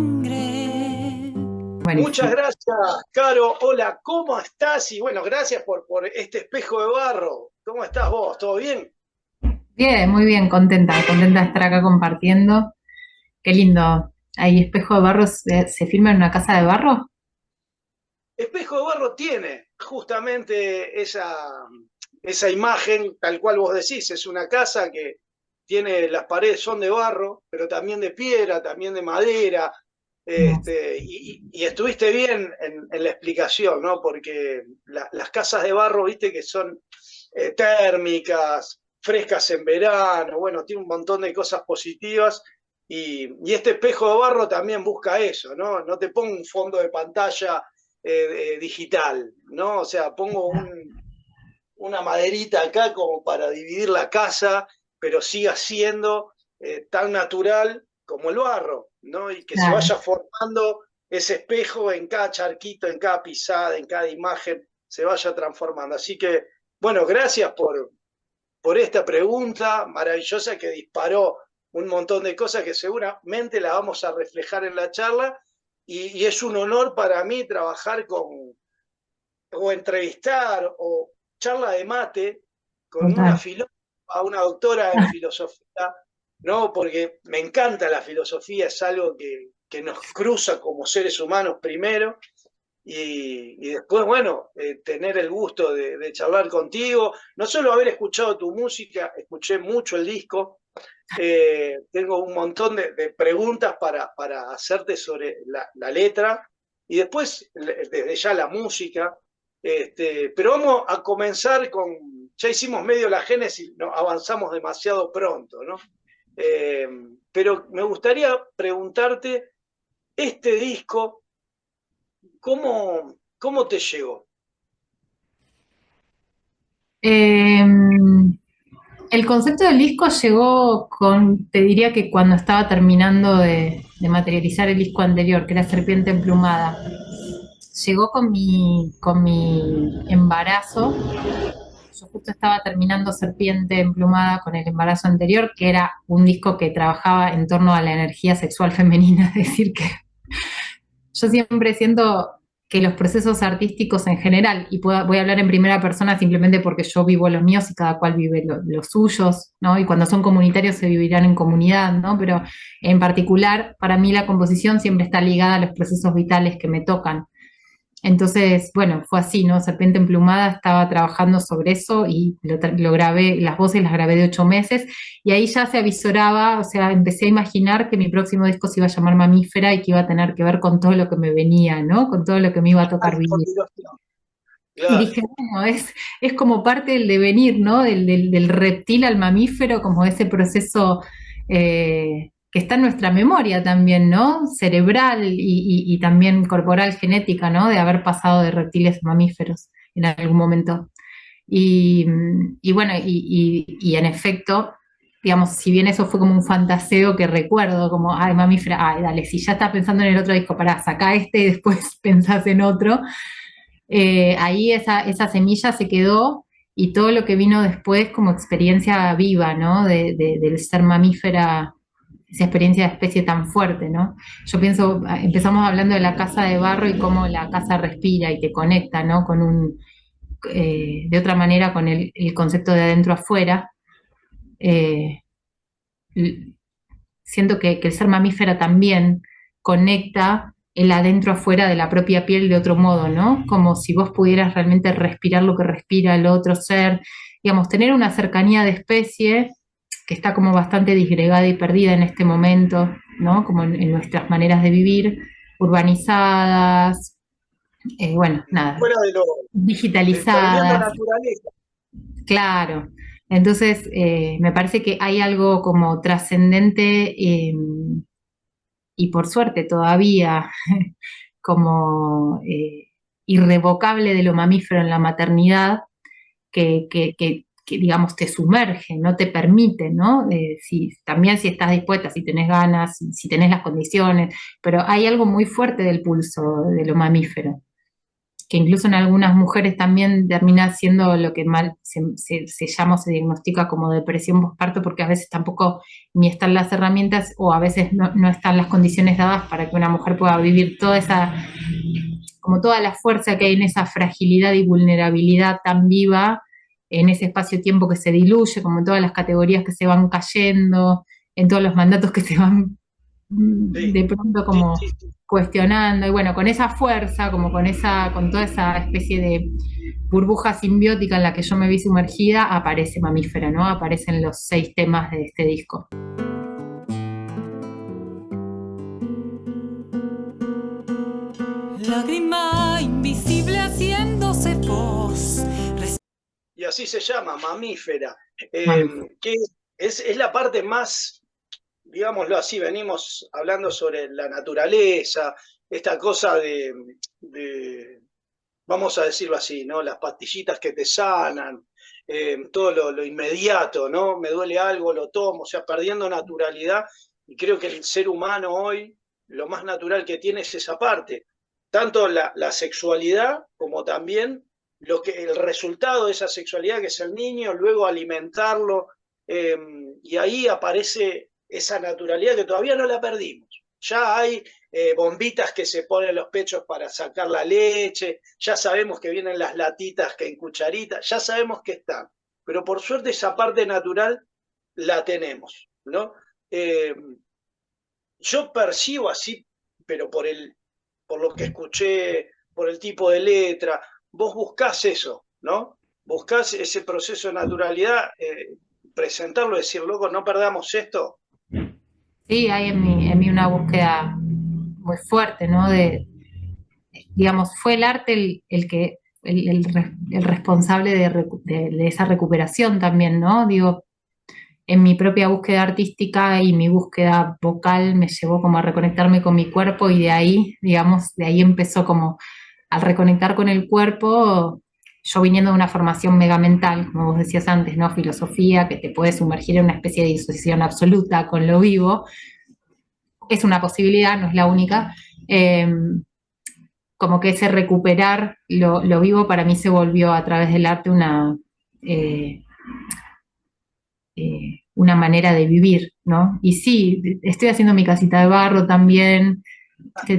sangre. Muchas Buenísimo. gracias, Caro. Hola, ¿cómo estás? Y bueno, gracias por este espejo de barro. ¿Cómo estás vos? ¿Todo bien? Bien, muy bien, contenta de estar acá compartiendo. Qué lindo. ¿Hay espejo de barro? ¿Se filma en una casa de barro? Espejo de barro tiene justamente esa imagen, tal cual vos decís. Es una casa que tiene, las paredes son de barro, pero también de piedra, también de madera. Hermoso. Y estuviste bien en la explicación, ¿no? Porque las casas de barro, viste, que son térmicas, frescas en verano, bueno, tiene un montón de cosas positivas. Y este espejo de barro también busca eso, ¿no? No te pongo un fondo de pantalla digital, ¿no? O sea, pongo una maderita acá como para dividir la casa, pero siga siendo tan natural como el barro, ¿no? Y que se Claro. vaya formando ese espejo en cada charquito, en cada pisada, en cada imagen, se vaya transformando. Así que, bueno, gracias por esta pregunta maravillosa que disparó un montón de cosas que seguramente la vamos a reflejar en la charla y es un honor para mí trabajar o entrevistar o charla de mate con una Total. filósofa, una doctora en filosofía, ¿no? Porque me encanta la filosofía, es algo que nos cruza como seres humanos primero, y después, bueno, tener el gusto de charlar contigo, no solo haber escuchado tu música, escuché mucho el disco, tengo un montón de preguntas para hacerte sobre la letra y después desde ya la música. Pero vamos a comenzar ya hicimos medio la génesis, no, avanzamos demasiado pronto, ¿no? Eh, pero me gustaría preguntarte, este disco, ¿cómo te llegó? Eh, el concepto del disco llegó te diría que cuando estaba terminando de materializar el disco anterior, que era Serpiente Emplumada. Llegó con mi embarazo. Yo justo estaba terminando Serpiente Emplumada con el embarazo anterior, que era un disco que trabajaba en torno a la energía sexual femenina, es decir, que yo siempre siento que los procesos artísticos en general, y voy a hablar en primera persona simplemente porque yo vivo los míos y cada cual vive los suyos, ¿no? Y cuando son comunitarios se vivirán en comunidad, ¿no? Pero en particular, para mí la composición siempre está ligada a los procesos vitales que me tocan. Entonces, bueno, fue así, ¿no? Serpiente Emplumada estaba trabajando sobre eso y lo grabé, las voces las grabé de 8 meses y ahí ya se avisoraba, o sea, empecé a imaginar que mi próximo disco se iba a llamar Mamífera y que iba a tener que ver con todo lo que me venía, ¿no? Con todo lo que me iba a A tocar vivir. continuación. Y Claro. dije, bueno, es como parte del devenir, ¿no? Del reptil al mamífero, como ese proceso que está en nuestra memoria también, ¿no? Cerebral y también corporal, genética, ¿no? De haber pasado de reptiles a mamíferos en algún momento. Y bueno, y en efecto, digamos, si bien eso fue como un fantaseo que recuerdo, como, ay, mamífera, ay, dale, si ya estás pensando en el otro disco, pará, sacá este y después pensás en otro, ahí esa semilla se quedó y todo lo que vino después como experiencia viva, ¿no? Del ser mamífera, esa experiencia de especie tan fuerte, ¿no? Yo pienso, empezamos hablando de la casa de barro y cómo la casa respira y te conecta, ¿no? De otra manera con el concepto de adentro afuera. Eh, Siento que el ser mamífera también conecta el adentro afuera de la propia piel de otro modo, ¿no? Como si vos pudieras realmente respirar lo que respira el otro ser, digamos, tener una cercanía de especie que está como bastante disgregada y perdida en este momento, ¿no? Como en nuestras maneras de vivir, urbanizadas, bueno, nada, Fuera perdiendo digitalizadas, naturaleza. claro. Entonces, me parece que hay algo como trascendente y por suerte todavía como irrevocable de lo mamífero en la maternidad, que, digamos te sumerge, no te permite, ¿no? También si estás dispuesta, si tenés ganas, si tenés las condiciones, pero hay algo muy fuerte del pulso de lo mamífero. que incluso en algunas mujeres también termina siendo lo que mal se llama o se diagnostica como depresión postparto, porque a veces tampoco ni están las herramientas o a veces no están las condiciones dadas para que una mujer pueda vivir toda esa, como toda la fuerza que hay en esa fragilidad y vulnerabilidad tan viva, en ese espacio-tiempo que se diluye, como en todas las categorías que se van cayendo, en todos los mandatos que se van Sí, de pronto sí, como sí, sí. cuestionando, y bueno, con esa fuerza, como con toda esa especie de burbuja simbiótica en la que yo me vi sumergida, aparece Mamífera, ¿no? Aparecen los 6 temas de este disco. Lágrima invisible haciéndose voz. Y así se llama, Mamífera, Mamífera. que es la parte más, digámoslo así, venimos hablando sobre la naturaleza, esta cosa de vamos a decirlo así, ¿no? Las pastillitas que te sanan, todo lo inmediato, ¿no? Me duele algo, lo tomo, o sea, perdiendo naturalidad. Y creo que el ser humano hoy, lo más natural que tiene es esa parte, tanto la sexualidad como también el resultado de esa sexualidad, que es el niño, luego alimentarlo, eh, y ahí aparece esa naturalidad que todavía no la perdimos. Ya hay bombitas que se ponen en los pechos para sacar la leche, ya sabemos que vienen las latitas que en cucharita, ya sabemos que están, pero por suerte esa parte natural la tenemos, ¿no? Eh, yo percibo así, pero por lo que escuché, por el tipo de letra, vos buscás eso, ¿no? Buscás ese proceso de naturalidad, presentarlo, decir, loco, no perdamos esto. Sí, hay en mí una búsqueda muy fuerte, ¿no? Digamos, fue el arte el responsable de esa recuperación también, ¿no? Digo, en mi propia búsqueda artística y mi búsqueda vocal me llevó como a reconectarme con mi cuerpo y de ahí, digamos, de ahí empezó como al reconectar con el cuerpo, yo viniendo de una formación mega mental, como vos decías antes, ¿no? Filosofía, que te puede sumergir en una especie de disociación absoluta con lo vivo, es una posibilidad, no es la única. Como que ese recuperar lo vivo para mí se volvió a través del arte eh, una manera de vivir, ¿no? Y sí, estoy haciendo mi casita de barro también.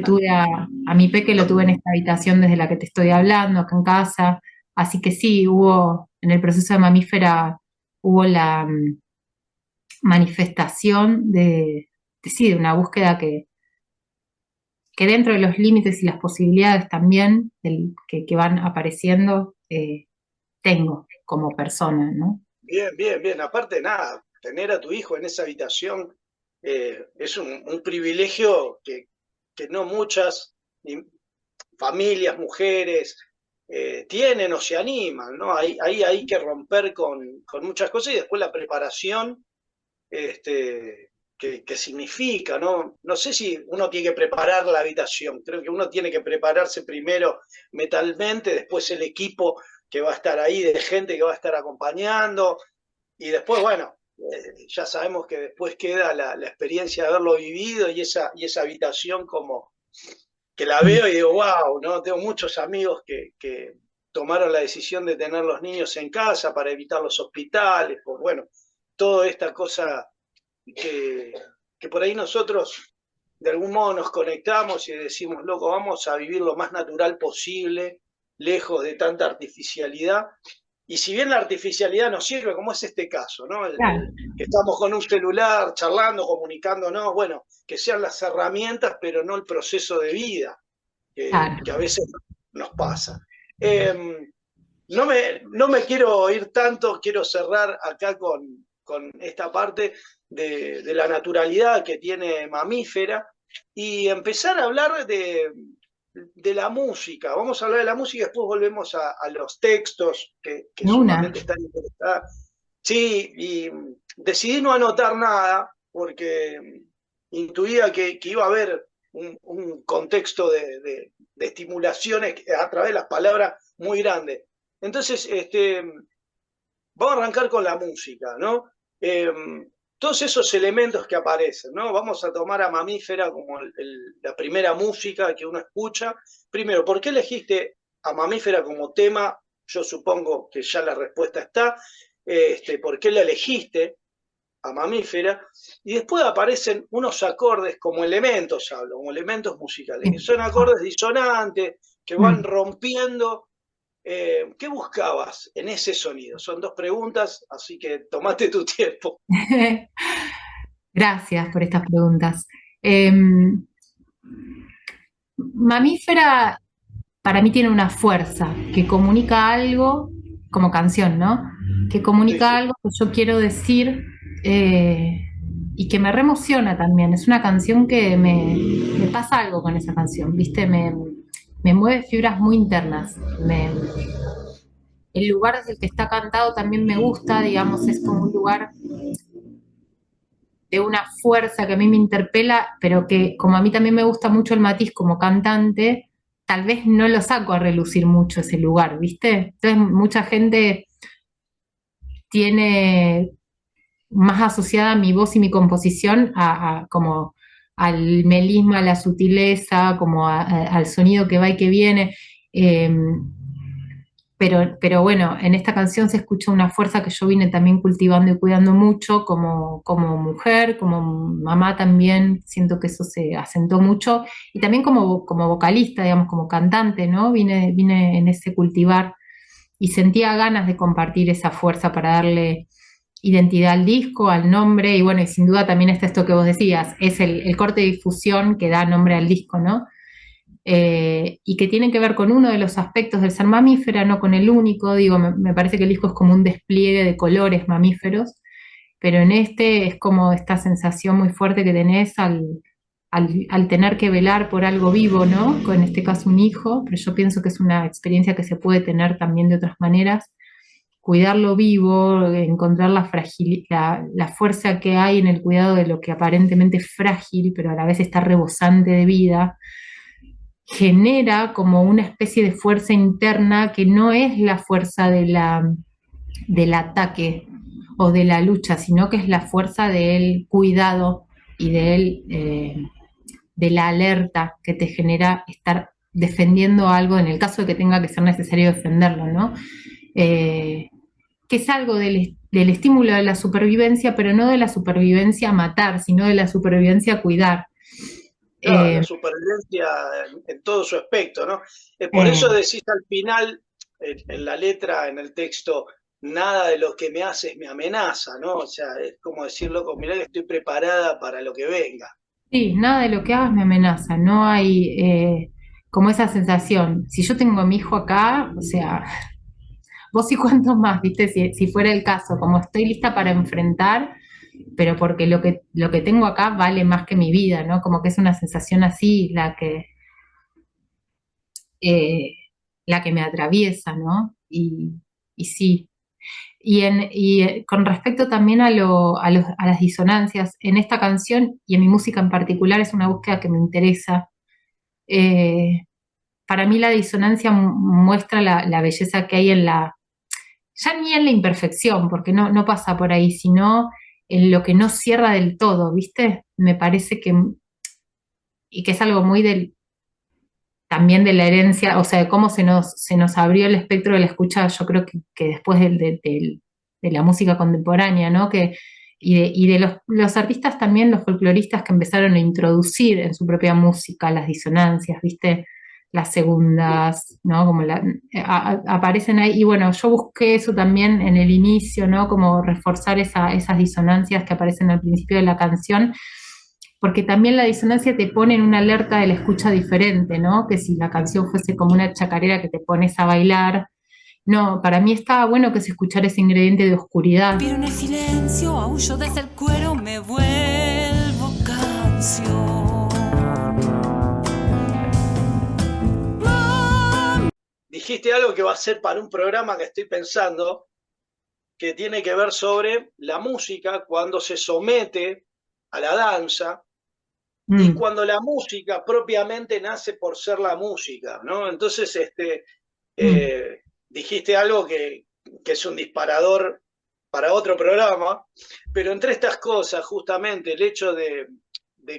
Tuve a mi peque, lo tuve en esta habitación desde la que te estoy hablando, acá en casa. Así que sí, hubo, en el proceso de Mamífera, hubo la manifestación sí, de una búsqueda que dentro de los límites y las posibilidades también que van apareciendo, tengo como persona, ¿no? Bien, bien, bien. Aparte, nada, tener a tu hijo en esa habitación es un privilegio que no muchas familias, mujeres tienen o se animan, ¿no? Ahí hay que romper con muchas cosas y después la preparación que significa, ¿no? No sé si uno tiene que preparar la habitación, creo que uno tiene que prepararse primero mentalmente, después el equipo que va a estar ahí, de gente que va a estar acompañando, y después, bueno, ya sabemos que después queda la experiencia de haberlo vivido y esa habitación como que la veo y digo, wow, ¿no? Tengo muchos amigos que tomaron la decisión de tener los niños en casa para evitar los hospitales, por bueno, toda esta cosa que, que por ahí nosotros de algún modo nos conectamos y decimos, loco, vamos a vivir lo más natural posible, lejos de tanta artificialidad. Y si bien la artificialidad nos sirve, como es este caso, ¿no? Claro, Que estamos con un celular, charlando, comunicándonos, bueno, que sean las herramientas, pero no el proceso de vida claro. que a veces nos pasa. No me quiero ir tanto, quiero cerrar acá con esta parte de la naturalidad que tiene Mamífera y empezar a hablar de la música. Vamos a hablar de la música y después volvemos a los textos que De una. sumamente están interesados. Sí, y decidí no anotar nada porque intuía que iba a haber un contexto de estimulaciones a través de las palabras muy grande. Entonces, vamos a arrancar con la música, ¿no? Eh, todos esos elementos que aparecen, ¿no? Vamos a tomar a Mamífera como la primera música que uno escucha. Primero, ¿por qué elegiste a Mamífera como tema? Yo supongo que ya la respuesta está. ¿Por qué la elegiste a Mamífera? Y después aparecen unos acordes como elementos, hablo, como elementos musicales, que son acordes disonantes, que van rompiendo. ¿Qué buscabas en ese sonido? Son dos preguntas, así que tomate tu tiempo. Gracias por estas preguntas. Mamífera para mí tiene una fuerza que comunica algo, como canción, ¿no? Que Sí, comunica sí. algo que yo quiero decir y que me reemociona también. Es una canción que me pasa algo con esa canción, ¿viste? Me mueve fibras muy internas. El lugar desde el que está cantado también me gusta, digamos, es como un lugar de una fuerza que a mí me interpela, pero que como a mí también me gusta mucho el matiz como cantante, tal vez no lo saco a relucir mucho ese lugar, ¿viste? Entonces mucha gente tiene más asociada mi voz y mi composición como al melisma, a la sutileza, como al sonido que va y que viene. Eh, pero bueno, en esta canción se escucha una fuerza que yo vine también cultivando y cuidando mucho como mujer, como mamá también, siento que eso se asentó mucho, y también como vocalista, digamos, como cantante, ¿no? Vine en ese cultivar y sentía ganas de compartir esa fuerza para darle identidad al disco, al nombre, y bueno, y sin duda también está esto que vos decías, es el corte de difusión que da nombre al disco, ¿no? Y que tienen que ver con uno de los aspectos del ser mamífera, no con el único. Digo, me parece que el disco es como un despliegue de colores mamíferos, pero en este es como esta sensación muy fuerte que tenés al tener que velar por algo vivo, ¿no? En este caso un hijo, pero yo pienso que es una experiencia que se puede tener también de otras maneras. Cuidarlo vivo, encontrar la fuerza que hay en el cuidado de lo que aparentemente es frágil, pero a la vez está rebosante de vida, genera como una especie de fuerza interna que no es la fuerza del ataque o de la lucha, sino que es la fuerza del cuidado y de la alerta que te genera estar defendiendo algo en el caso de que tenga que ser necesario defenderlo, ¿no? Que es algo del estímulo de la supervivencia, pero no de la supervivencia a matar, sino de la supervivencia a cuidar. Claro, la supervivencia en todo su aspecto, ¿no? Por Eh, eso decís al final, en la letra, en el texto, nada de lo que me haces me amenaza, ¿no? O sea, es como decir, loco, mirá que estoy preparada para lo que venga. Sí, nada de lo que hagas me amenaza, no hay como esa sensación. Si yo tengo a mi hijo acá, o sea, vos y cuántos más, ¿viste? Si fuera el caso, como estoy lista para enfrentar, pero porque lo que tengo acá vale más que mi vida, ¿no? Como que es una sensación así eh, la que me atraviesa, ¿no? Y sí. Con respecto también a las disonancias, en esta canción y en mi música en particular es una búsqueda que me interesa. Eh, para mí la disonancia muestra la belleza que hay ya ni en la imperfección, porque no pasa por ahí, sino en lo que no cierra del todo, ¿viste? Me parece y que es algo muy también de la herencia, o sea, de cómo se nos abrió el espectro de la escucha, yo creo que después de la música contemporánea, ¿no? Y de los artistas también, los folcloristas que empezaron a introducir en su propia música las disonancias, ¿viste? Las Sí. segundas, ¿no? Aparecen ahí, y bueno, yo busqué eso también en el inicio, ¿no? Como reforzar esas disonancias que aparecen al principio de la canción, porque también la disonancia te pone en una alerta de la escucha diferente, ¿no? Que si la canción fuese como una chacarera que te pones a bailar. No, para mí estaba bueno que se escuchara ese ingrediente de oscuridad. Respiro en el silencio, aullo desde el cuero, me vuelvo canción. Dijiste algo que va a ser para un programa que estoy pensando, que tiene que ver sobre la música cuando se somete a la danza y Mm, cuando la música propiamente nace por ser la música, ¿no? Entonces, mm, dijiste algo que es un disparador para otro programa, pero entre estas cosas, justamente el hecho de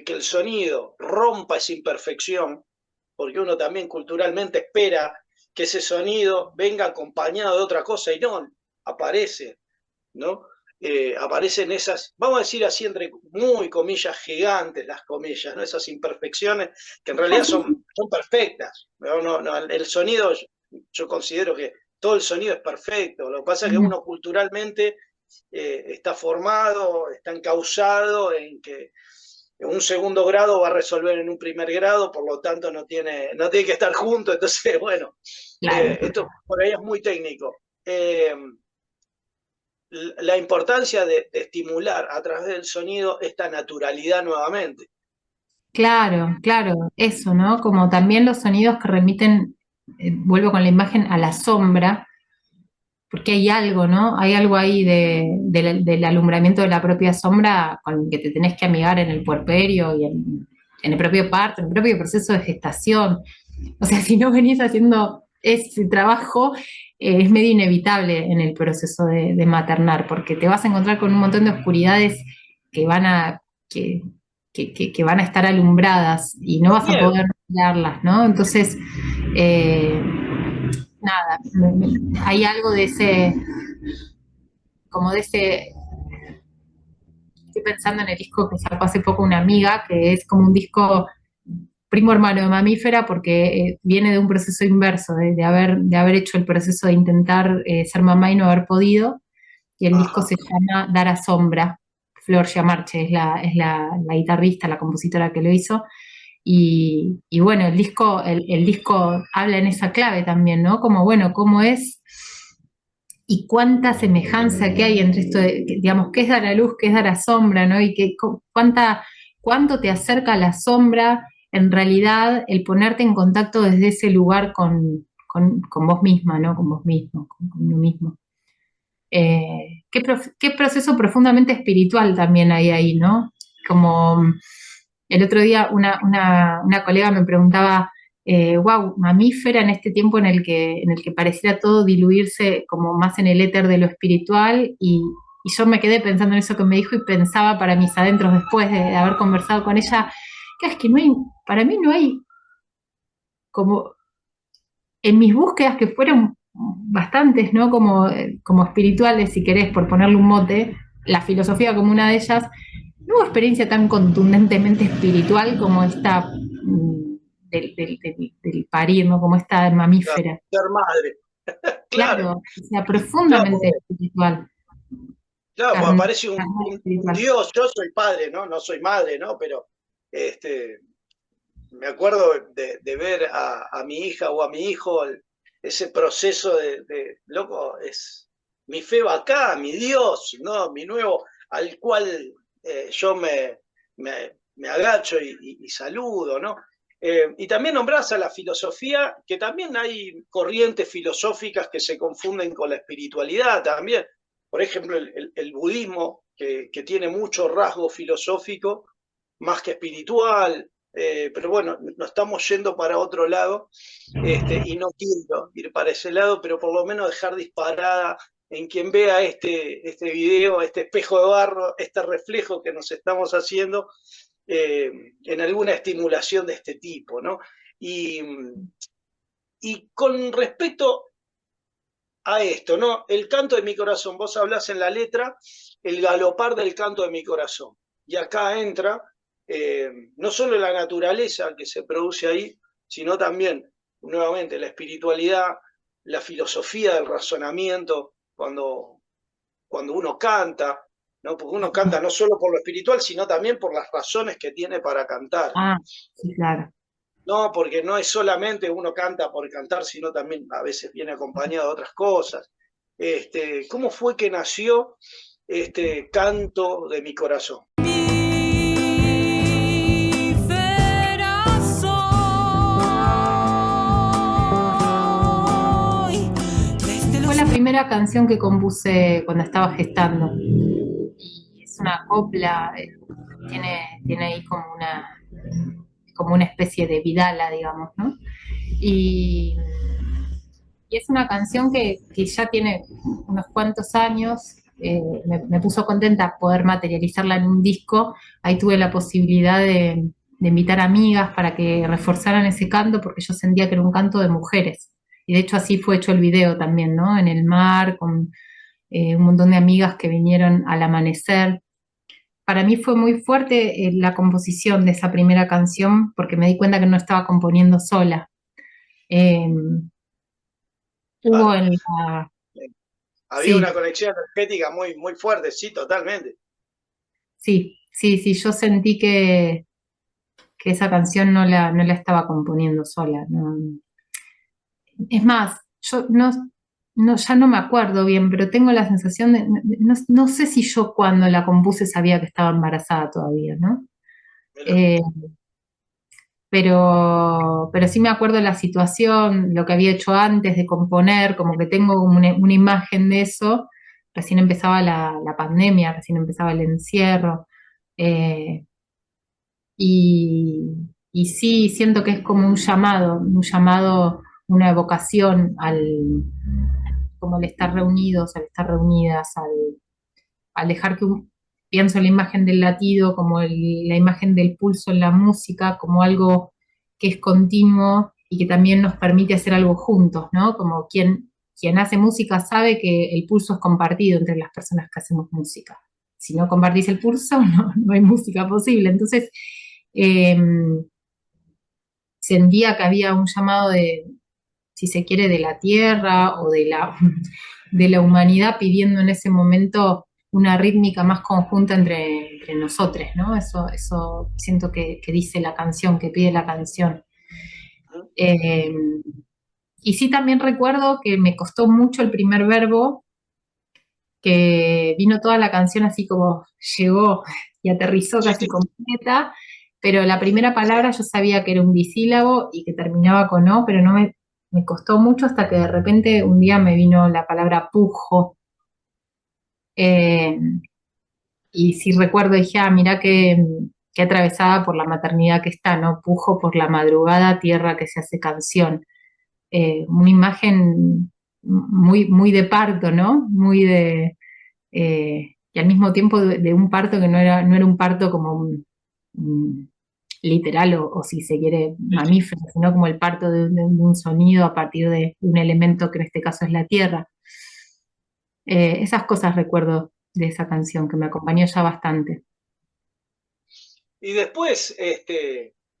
que el sonido rompa esa imperfección, porque uno también culturalmente espera que ese sonido venga acompañado de otra cosa y no aparece, ¿no? Aparecen esas, vamos a decir así, entre muy comillas gigantes, las comillas, ¿no? Esas imperfecciones que en realidad son perfectas. El sonido, yo considero que todo el sonido es perfecto. Lo que pasa es que uno culturalmente está formado, está encauzado en que un segundo grado va a resolver en un primer grado, por lo tanto no tiene que estar junto. Entonces, bueno, Claro. esto por ahí es muy técnico. La importancia de estimular a través del sonido esta naturalidad nuevamente. Claro, claro, eso, ¿no? Como también los sonidos que remiten, vuelvo con la imagen, a la sombra, porque hay algo, ¿no? Hay algo ahí del alumbramiento de la propia sombra con el que te tenés que amigar en el puerperio y en el propio parto, en el propio proceso de gestación. O sea, si no venís haciendo ese trabajo, es medio inevitable en el proceso de maternar, porque te vas a encontrar con un montón de oscuridades que van a, que van a estar alumbradas y no vas a Bien, poder mirarlas, ¿no? Entonces, eh, nada, hay algo de ese, como de ese, estoy pensando en el disco que sacó hace poco una amiga, que es como un disco primo hermano de Mamífera, porque viene de un proceso inverso, de haber hecho el proceso de intentar ser mamá y no haber podido, y el disco ajá, se llama Dar a Sombra. Flor Giamarche es la guitarrista, la compositora que lo hizo, y bueno, el disco habla en esa clave también, ¿no? Como, bueno, cómo es y cuánta semejanza que hay entre esto, digamos, qué es dar a luz, qué es dar a sombra, ¿no? Y cuánto te acerca a la sombra, en realidad, el ponerte en contacto desde ese lugar con vos misma, ¿no? Con vos mismo, con uno mismo. Qué proceso profundamente espiritual también hay ahí, ¿no? Como el otro día una colega me preguntaba, wow, mamífera en este tiempo en el que pareciera todo diluirse como más en el éter de lo espiritual y yo me quedé pensando en eso que me dijo y pensaba para mis adentros después de haber conversado con ella, que es que no hay, para mí no hay como en mis búsquedas que fueron bastantes, ¿no? Como espirituales, si querés, por ponerle un mote, la filosofía como una de ellas, no hubo experiencia tan contundentemente espiritual como esta del parir, ¿no? Como esta mamífera. ser madre. Claro, Claro, o sea, claro, profundamente espiritual, claro, pues carnal, aparece carnal un espiritual. Dios. Yo soy padre, ¿no? No soy madre, ¿no? Pero este, me acuerdo de ver a mi hija o a mi hijo, ese proceso loco, es mi fe va acá, mi Dios, ¿no? Mi nuevo, al cual yo me agacho y saludo, ¿no? Y también nombrás a la filosofía, que también hay corrientes filosóficas que se confunden con la espiritualidad también. Por ejemplo, el budismo, que tiene mucho rasgo filosófico, más que espiritual, pero bueno, nos estamos yendo para otro lado, y no quiero ir para ese lado, pero por lo menos dejar disparada en quien vea este video, este espejo de barro, este reflejo que nos estamos haciendo, en alguna estimulación de este tipo, ¿no? Y, y con respecto a esto, ¿no? El canto de mi corazón, vos hablás en la letra, el galopar del canto de mi corazón. Y acá entra no solo la naturaleza que se produce ahí, sino también, nuevamente, la espiritualidad, la filosofía del razonamiento, cuando uno canta, ¿no? Porque uno canta no solo por lo espiritual, sino también por las razones que tiene para cantar. Ah, sí, claro. No, porque no es solamente uno canta por cantar, sino también a veces viene acompañado de otras cosas. ¿Cómo fue que nació este canto de mi corazón? Fue la primera canción que compuse cuando estaba gestando. Y es una copla, tiene ahí como una especie de vidala, digamos, ¿no? Y, y es una canción que ya tiene unos cuantos años. Me puso contenta poder materializarla en un disco. Ahí tuve la posibilidad de invitar amigas para que reforzaran ese canto, porque yo sentía que era un canto de mujeres y de hecho así fue hecho el video también, ¿no? En el mar, con un montón de amigas que vinieron al amanecer. Para mí fue muy fuerte la composición de esa primera canción porque me di cuenta que no estaba componiendo sola. Eh, hubo Claro. en la... Había una Sí, conexión energética muy, muy fuerte, sí, totalmente. sí, sí, sí, yo sentí que esa canción no la estaba componiendo sola. No. Es más, yo ya no me acuerdo bien, pero tengo la sensación de, no sé si yo cuando la compuse sabía que estaba embarazada todavía, ¿no? Mira, Eh, pero sí me acuerdo de la situación, lo que había hecho antes de componer, como que tengo una imagen de eso. Recién empezaba la pandemia, recién empezaba el encierro. eh, y sí, siento que es como un llamado, una evocación como al estar reunidos, al estar reunidas, al dejar pienso en la imagen del latido, como la imagen del pulso en la música, como algo que es continuo y que también nos permite hacer algo juntos, ¿no? Como quien hace música sabe que el pulso es compartido entre las personas que hacemos música. Si no compartís el pulso, no hay música posible. Entonces, eh, sentía que había un llamado de, si se quiere, de la tierra o de la humanidad pidiendo en ese momento una rítmica más conjunta entre nosotros, ¿no? Eso siento que dice la canción, que pide la canción. Eh, y sí también recuerdo que me costó mucho el primer verbo, que vino toda la canción así como llegó y aterrizó sí, casi completa, pero la primera palabra yo sabía que era un disílabo y que terminaba con O, pero me costó mucho hasta que de repente un día me vino la palabra pujo. Eh, y sí recuerdo, dije, mirá qué atravesada por la maternidad que está, ¿no? Pujo por la madrugada, tierra que se hace canción. Una imagen muy, muy de parto, ¿no? Muy y al mismo tiempo de un parto que no era un parto como un literal o si se quiere sí, sí. mamífero, sino como el parto de un sonido a partir de un elemento que en este caso es la tierra. Esas cosas recuerdo de esa canción que me acompañó ya bastante. Y después,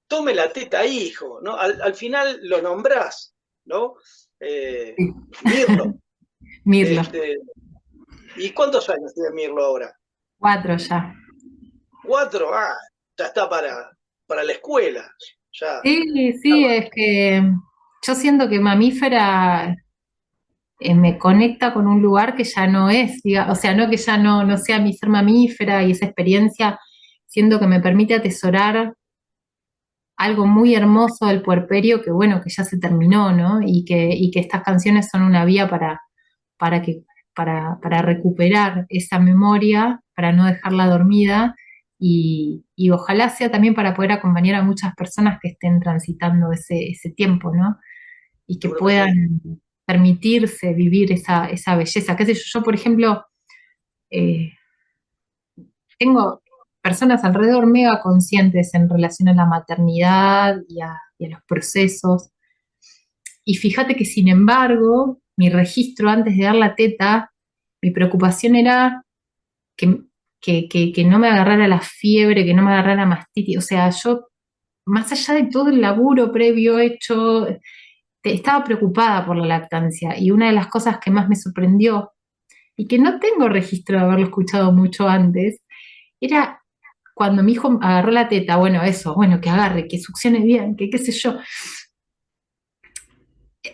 tome la teta, hijo, ¿no? Al final lo nombrás, ¿no? Eh, Sí. Mirlo. Mirlo, Este, ¿Y cuántos años tiene Mirlo ahora? 4 ya. 4, ya está para la escuela. Ya. Sí, sí, es que yo siento que mamífera me conecta con un lugar que ya no es, o sea, no que ya no sea mi ser mamífera y esa experiencia, siento que me permite atesorar algo muy hermoso del puerperio que bueno, que ya se terminó, ¿no? Y que estas canciones son una vía para que, para recuperar esa memoria, para no dejarla dormida, y ojalá sea también para poder acompañar a muchas personas que estén transitando ese tiempo, ¿no? Y que Seguro que sí. puedan permitirse vivir esa belleza. Qué sé yo, yo, por ejemplo, eh, tengo personas alrededor mega conscientes en relación a la maternidad y a los procesos. Y fíjate que, sin embargo, mi registro antes de dar la teta, mi preocupación era que, que no me agarrara la fiebre, que no me agarrara mastitis. O sea, yo, más allá de todo el laburo previo hecho, estaba preocupada por la lactancia. Y una de las cosas que más me sorprendió, y que no tengo registro de haberlo escuchado mucho antes, era cuando mi hijo agarró la teta, bueno, eso, bueno, que agarre, que succione bien, que qué sé yo.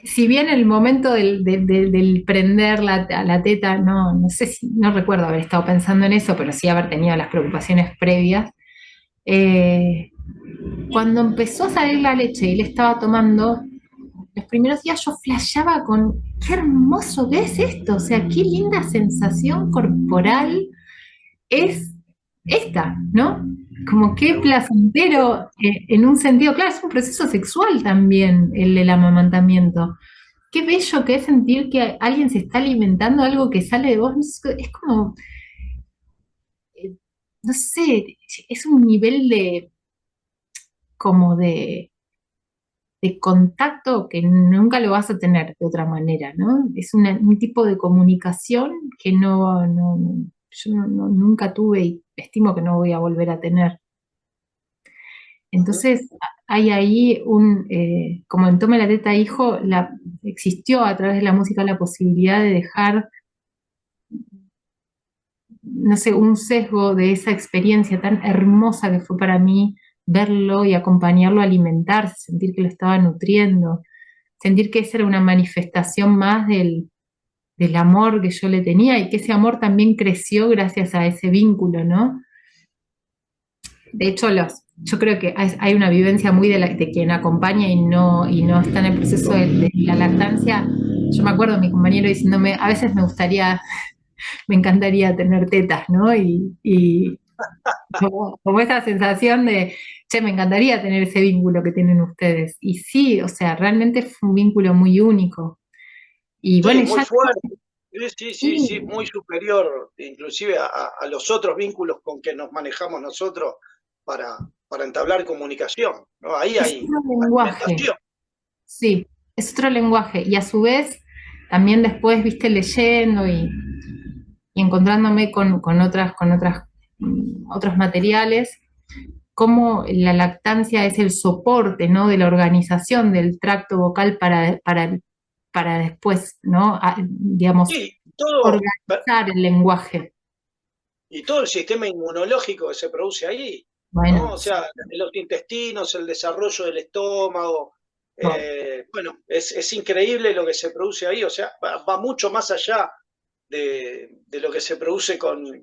Si bien el momento del prender a la teta, no sé si, no recuerdo haber estado pensando en eso, pero sí haber tenido las preocupaciones previas. eh, Cuando empezó a salir la leche y le estaba tomando, los primeros días yo flasheaba con qué hermoso que es esto, o sea, qué linda sensación corporal es esta, ¿no? Como qué Seguro. placentero, en un sentido, claro, es un proceso sexual también el del amamantamiento. Qué bello que es sentir que alguien se está alimentando algo que sale de vos. Es como, eh, no sé, es un nivel de, como de contacto que nunca lo vas a tener de otra manera, ¿no? Es un tipo de comunicación que yo nunca tuve y estimo que no voy a volver a tener. Ujú. Entonces, hay ahí como en Tome la Teta Hijo, existió a través de la música la posibilidad de dejar, no sé, un sesgo de esa experiencia tan hermosa que fue para mí verlo y acompañarlo a alimentarse, sentir que lo estaba nutriendo, sentir que esa era una manifestación más del amor que yo le tenía y que ese amor también creció gracias a ese vínculo, ¿no? De hecho, yo creo que hay una vivencia muy de quien acompaña y no está en el proceso de la lactancia. Yo me acuerdo de mi compañero diciéndome, a veces me encantaría tener tetas, ¿no? Y como esa sensación de, che, me encantaría tener ese vínculo que tienen ustedes. Y sí, o sea, realmente fue un vínculo muy único. Y Sí, bueno, muy ya fuerte. Sí, sí, sí, sí, sí, muy superior, inclusive a los otros vínculos con que nos manejamos nosotros para entablar comunicación, ¿no? Ahí es hay otro lenguaje. alimentación. Sí, es otro lenguaje. Y a su vez, también después, viste, leyendo y encontrándome con otros materiales, cómo la lactancia es el soporte, ¿no? De la organización del tracto vocal para después, ¿no? Digamos, Sí, todo, organizar el lenguaje. y todo el sistema inmunológico que se produce ahí, ¿no? Bueno, O sí, sea, los intestinos, el desarrollo del estómago, no. bueno, es increíble lo que se produce ahí, o sea, va mucho más allá de lo que se produce con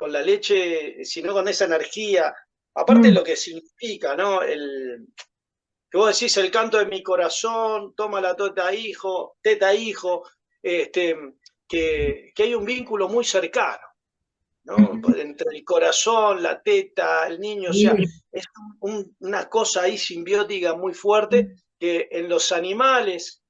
la leche, sino con esa energía. Aparte de Mm, lo que significa, ¿no? Que vos decís el canto de mi corazón, toma la teta hijo, este, que hay un vínculo muy cercano, ¿no? ujú, Entre el corazón, la teta, el niño, o sea, sí, es una cosa ahí simbiótica muy fuerte mm, que en los animales,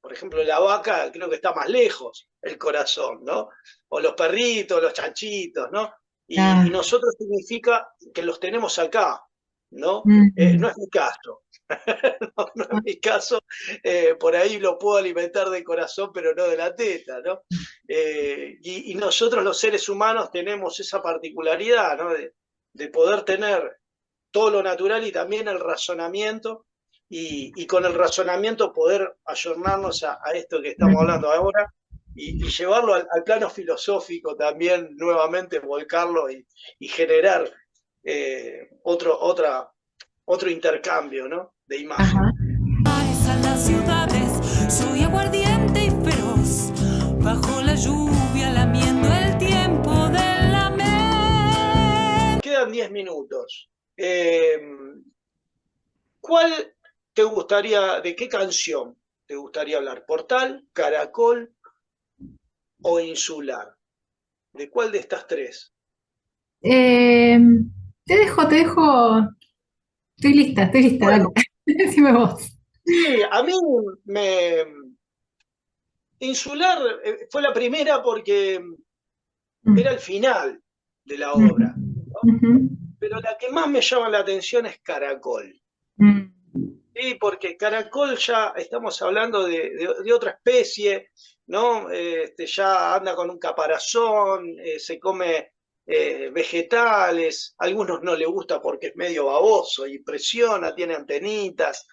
por ejemplo, la vaca creo que está más lejos el corazón, ¿no? O los perritos, los chanchitos, ¿no? Y ah, nosotros significa que los tenemos acá, ¿no? No mm, es mi caso, no es mi caso, por ahí lo puedo alimentar de corazón, pero no de la teta, ¿no? Y nosotros los seres humanos tenemos esa particularidad, ¿no? De poder tener todo lo natural y también el razonamiento, y con el razonamiento poder ayornarnos a esto que estamos mm. hablando ahora y llevarlo al plano filosófico también, nuevamente volcarlo y generar otro intercambio, ¿no? De imagen. Ajá. A las ciudades, soy aguardiente y feroz, bajo la lluvia lamiendo el tiempo de la Quedan 10 minutos. ¿Cuál te gustaría, de qué canción te gustaría hablar? ¿Portal, Caracol o Insular? ¿De cuál de estas tres? Eh, estoy lista, dale. Bueno, Decime vos. sí, a mí me... Insular fue la primera porque era Mm, el final de la mm, obra, ¿no? ujú, Pero la que más me llama la atención es Caracol. mm, Sí, porque caracol ya estamos hablando de otra especie, ¿no? Ya anda con un caparazón, se come vegetales, a algunos no le gusta porque es medio baboso y presiona, tiene antenitas.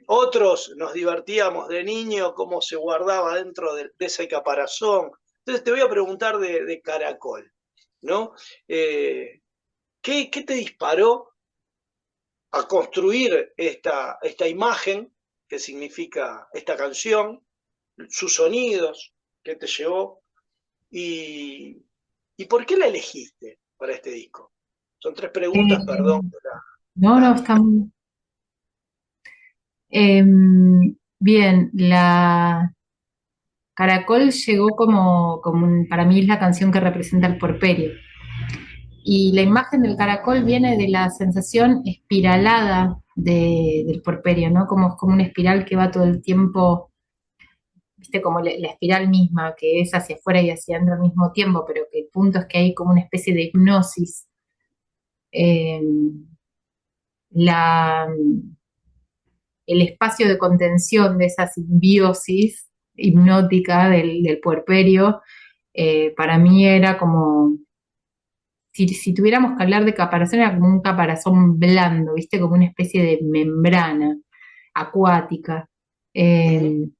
Otros nos divertíamos de niño cómo se guardaba dentro de ese caparazón. Entonces te voy a preguntar de caracol, ¿no? ¿Qué te disparó a construir esta imagen que significa esta canción, sus sonidos que te llevó y, y por qué la elegiste para este disco? Son tres preguntas, eh, perdón, no, no, está largas. muy... bien, la Caracol llegó para mí es la canción que representa el puerperio. Y la imagen del caracol viene de la sensación espiralada del puerperio, ¿no? Como una espiral que va todo el tiempo, viste, como la espiral misma, que es hacia afuera y hacia adentro al mismo tiempo, pero que el punto es que hay como una especie de hipnosis. Eh, la, el espacio de contención de esa simbiosis hipnótica del puerperio, para mí era como, si tuviéramos que hablar de caparazón, era como un caparazón blando, ¿viste? Como una especie de membrana acuática. Ujú.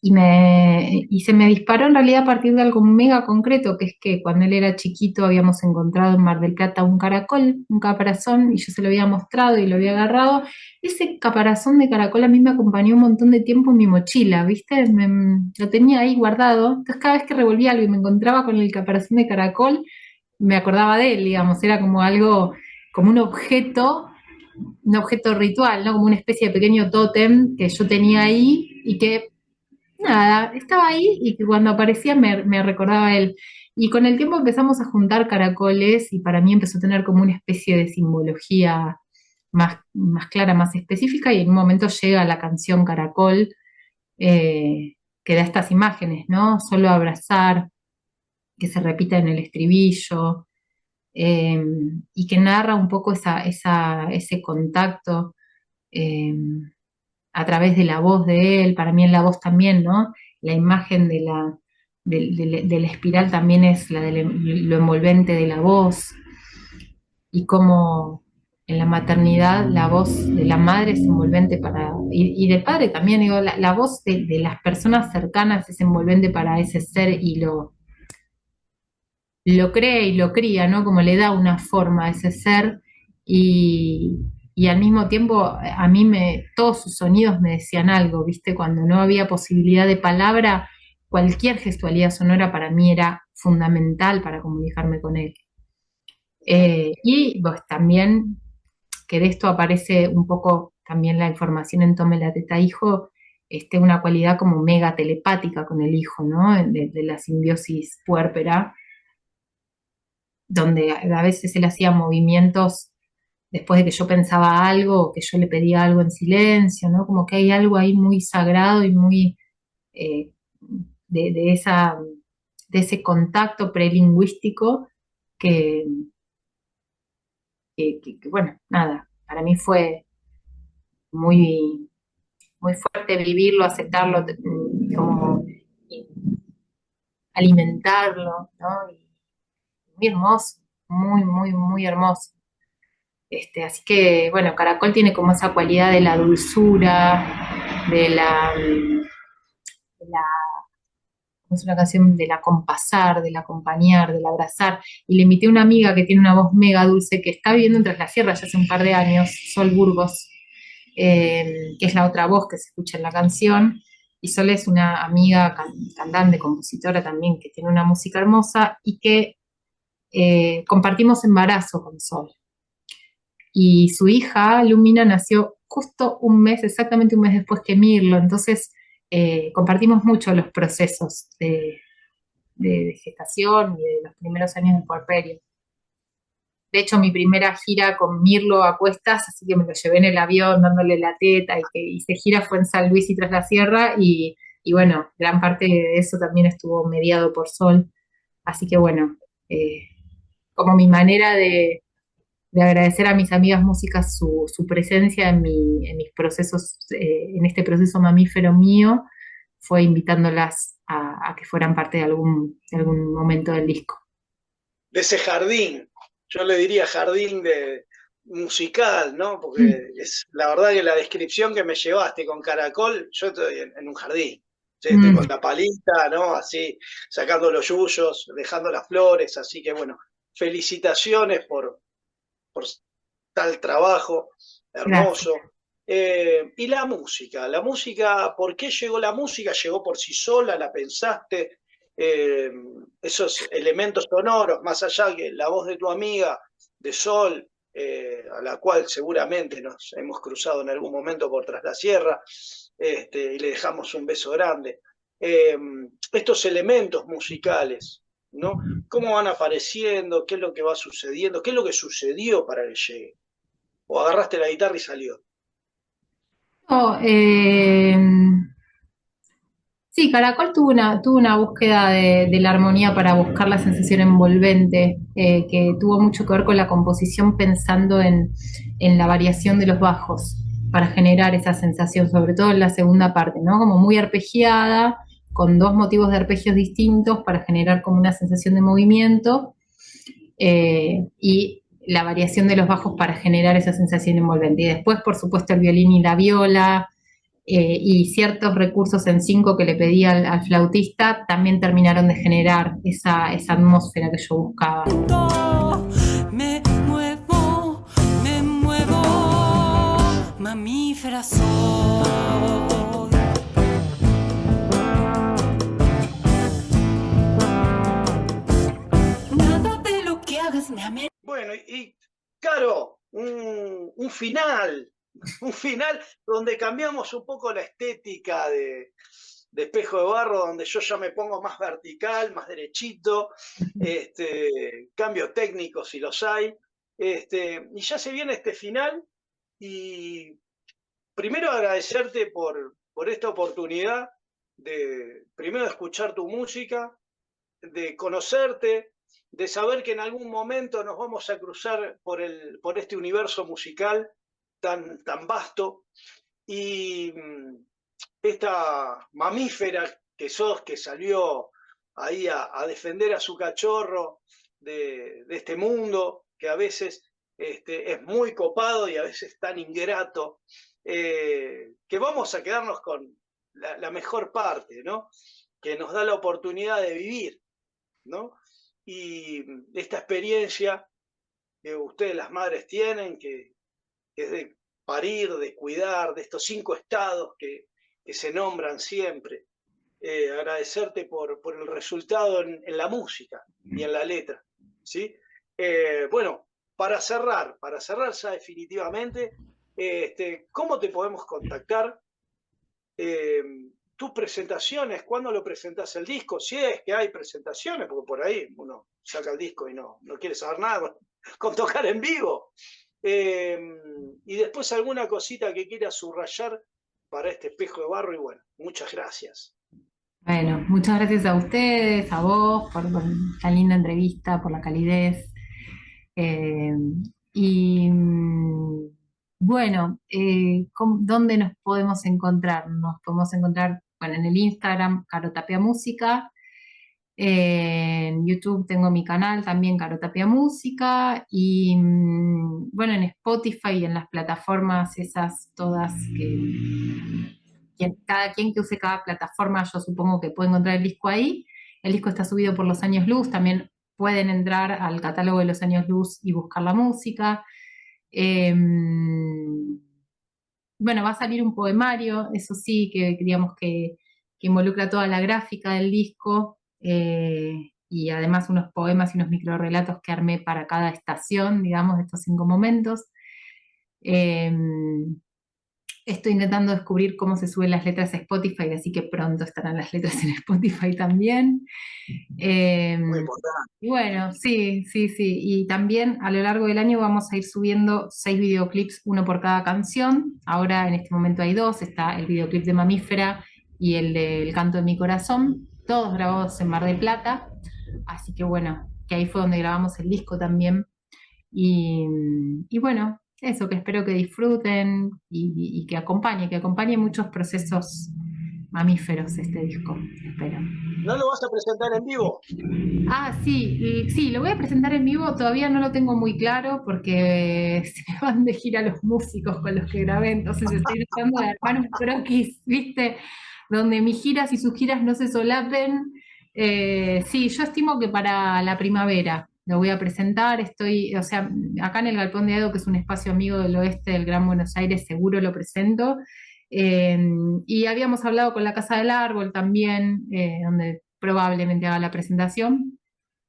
Eh, y se me disparó en realidad a partir de algo mega concreto, que es que cuando él era chiquito habíamos encontrado en Mar del Plata un caracol, un caparazón, y yo se lo había mostrado y lo había agarrado. Ese caparazón de caracol a mí me acompañó un montón de tiempo en mi mochila, ¿viste? Lo tenía ahí guardado. Entonces cada vez que revolvía algo y me encontraba con el caparazón de caracol, me acordaba de él, digamos, era como algo, como un objeto ritual, ¿no? Como una especie de pequeño tótem que yo tenía ahí y que nada, estaba ahí y que cuando aparecía me recordaba a él. Y con el tiempo empezamos a juntar caracoles y para mí empezó a tener como una especie de simbología más clara, más específica y en un momento llega la canción Caracol, que da estas imágenes, ¿no? Solo abrazar, que se repite en el estribillo, eh, y que narra un poco ese contacto. eh, a través de la voz de él, para mí en la voz también, ¿no? La imagen de la espiral también es lo envolvente de la voz y cómo en la maternidad la voz de la madre es envolvente y del padre también, digo, la voz de las personas cercanas es envolvente para ese ser y lo cree y lo cría, ¿no? Como le da una forma a ese ser y, y al mismo tiempo a mí todos sus sonidos me decían algo, ¿viste? Cuando no había posibilidad de palabra, cualquier gestualidad sonora para mí era fundamental para comunicarme con él. Y pues también que de esto aparece un poco también la información en Tome la Teta Hijo, una cualidad como mega telepática con el hijo, ¿no? De la simbiosis puérpera donde a veces él hacía movimientos después de que yo pensaba algo o que yo le pedía algo en silencio, ¿no? Como que hay algo ahí muy sagrado y muy eh, de, de esa, de ese contacto prelingüístico que, que, bueno, nada, para mí fue muy, muy fuerte vivirlo, aceptarlo, como alimentarlo, ¿no? Y muy hermoso, muy, muy, muy hermoso. Así que, bueno, Caracol tiene como esa cualidad de la dulzura, de la, es una canción del acompasar, del acompañar, del abrazar. Y le invité a una amiga que tiene una voz mega dulce que está viviendo en Tras la Sierra ya hace un par de años, Sol Burgos, que es la otra voz que se escucha en la canción. Y Sol es una amiga cantante, compositora también, que tiene una música hermosa y que compartimos embarazo con Sol. Y su hija, Lumina, nació justo un mes, exactamente un mes después que Mirlo, entonces compartimos mucho los procesos de gestación y de los primeros años del puerperio. De hecho, mi primera gira con Mirlo a cuestas, así que me lo llevé en el avión dándole la teta y que hice gira fue en San Luis y Tras la Sierra y bueno, gran parte de eso también estuvo mediado por Sol. Así que bueno, como mi manera de agradecer a mis amigas músicas su presencia en mis procesos, en este proceso mamífero mío, fue invitándolas a que fueran parte de algún momento del disco. De ese jardín, yo le diría jardín musical, ¿no? Porque es la verdad que la descripción que me llevaste con Caracol, yo estoy en un jardín. Sí, estoy con la palita, ¿no? Así, sacando los yuyos, dejando las flores, así que bueno, felicitaciones por tal trabajo hermoso. Y la música, ¿por qué llegó la música? ¿Llegó por sí sola? ¿La pensaste? Esos elementos sonoros, más allá que la voz de tu amiga, de Sol, a la cual seguramente nos hemos cruzado en algún momento por Tras la Sierra, y le dejamos un beso grande. Estos elementos musicales, ¿no? ¿Cómo van apareciendo? ¿Qué es lo que va sucediendo? ¿Qué es lo que sucedió para que llegue? ¿O agarraste la guitarra y salió? No, sí, Caracol tuvo una búsqueda de la armonía para buscar la sensación envolvente, que tuvo mucho que ver con la composición pensando en la variación de los bajos. para generar esa sensación, sobre todo en la segunda parte, ¿no? Como muy arpegiada, con dos motivos de arpegios distintos para generar como una sensación de movimiento, y la variación de los bajos para generar esa sensación envolvente. Y después, por supuesto, el violín y la viola, y ciertos recursos en cinco que le pedí al flautista también terminaron de generar esa atmósfera que yo buscaba. Me muevo, mamífera soy. Nada de lo que hagas me amenaza. Bueno, y Caro, un final donde cambiamos un poco la estética de Espejo de Barro, donde yo ya me pongo más vertical, más derechito, cambio técnico si los hay, y ya se viene este final, y primero agradecerte por esta oportunidad de primero escuchar tu música, de conocerte, de saber que en algún momento nos vamos a cruzar por este universo musical tan vasto, y esta mamífera que sos, que salió ahí a defender a su cachorro de este mundo, que a veces es muy copado y a veces tan ingrato, que vamos a quedarnos con la mejor parte, ¿no? Que nos da la oportunidad de vivir, ¿no? Y esta experiencia que ustedes las madres tienen, que es de parir, de cuidar, de estos 5 estados que se nombran siempre. Agradecerte por el resultado en la música y en la letra, ¿sí? Bueno, para cerrar ya definitivamente, ¿cómo te podemos contactar? Tus presentaciones, ¿cuándo lo presentás el disco? Si es que hay presentaciones, porque por ahí uno saca el disco y no quiere saber nada con tocar en vivo. Y después alguna cosita que quiera subrayar para este Espejo de Barro, y bueno, muchas gracias. Bueno, muchas gracias a ustedes, a vos, por la linda entrevista, por la calidez. Y bueno, ¿dónde nos podemos encontrar? Nos podemos encontrar, bueno, en el Instagram, Caro Tapia Música. En YouTube tengo mi canal también, Caro Tapia Música. Y bueno, en Spotify y en las plataformas esas todas cada quien que use cada plataforma, yo supongo que puede encontrar el disco ahí. El disco está subido por Los Años Luz, también pueden entrar al catálogo de Los Años Luz y buscar la música. Bueno, va a salir un poemario, eso sí, que digamos que involucra toda la gráfica del disco, y además unos poemas y unos microrrelatos que armé para cada estación, digamos, de estos 5 momentos. Estoy intentando descubrir cómo se suben las letras a Spotify, así que pronto estarán las letras en Spotify también. Muy importante. Y bueno, sí. Y también a lo largo del año vamos a ir subiendo 6 videoclips, uno por cada canción. Ahora en este momento hay 2, está el videoclip de Mamífera y el del Canto de mi Corazón, todos grabados en Mar del Plata. Así que bueno, que ahí fue donde grabamos el disco también. Y bueno, eso, que espero que disfruten y que acompañe muchos procesos mamíferos este disco, espero. ¿No lo vas a presentar en vivo? Sí, lo voy a presentar en vivo, todavía no lo tengo muy claro porque se me van de gira los músicos con los que grabé, entonces estoy tratando de armar un croquis, ¿viste? Donde mis giras y sus giras no se solapen. Sí, yo estimo que para la primavera lo voy a presentar, o sea, acá en el Galpón de Edo, que es un espacio amigo del oeste del Gran Buenos Aires, seguro lo presento. Y habíamos hablado con la Casa del Árbol también, donde probablemente haga la presentación.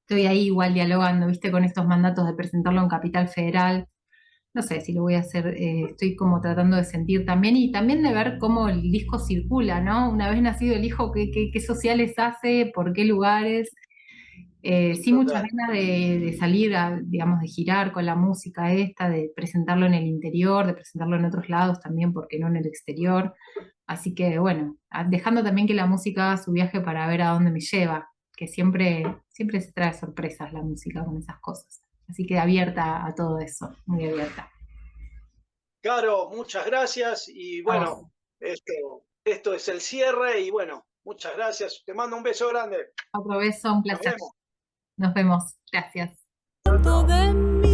Estoy ahí igual dialogando, viste, con estos mandatos de presentarlo en Capital Federal. No sé si lo voy a hacer, estoy como tratando de sentir también y también de ver cómo el disco circula, ¿no? Una vez nacido el hijo, qué sociales hace, por qué lugares. Sí, muchas ganas de salir, digamos, de girar con la música esta, de presentarlo en el interior, de presentarlo en otros lados también, porque no en el exterior. Así que bueno, dejando también que la música haga su viaje para ver a dónde me lleva, que siempre se trae sorpresas la música con esas cosas. Así que abierta a todo eso, muy abierta. Caro, muchas gracias y A vos. bueno, esto es el cierre y bueno, muchas gracias. Te mando un beso grande. Otro beso, un Nos placer. vemos. Nos vemos. Gracias. Chao, Tiempo chao. de mi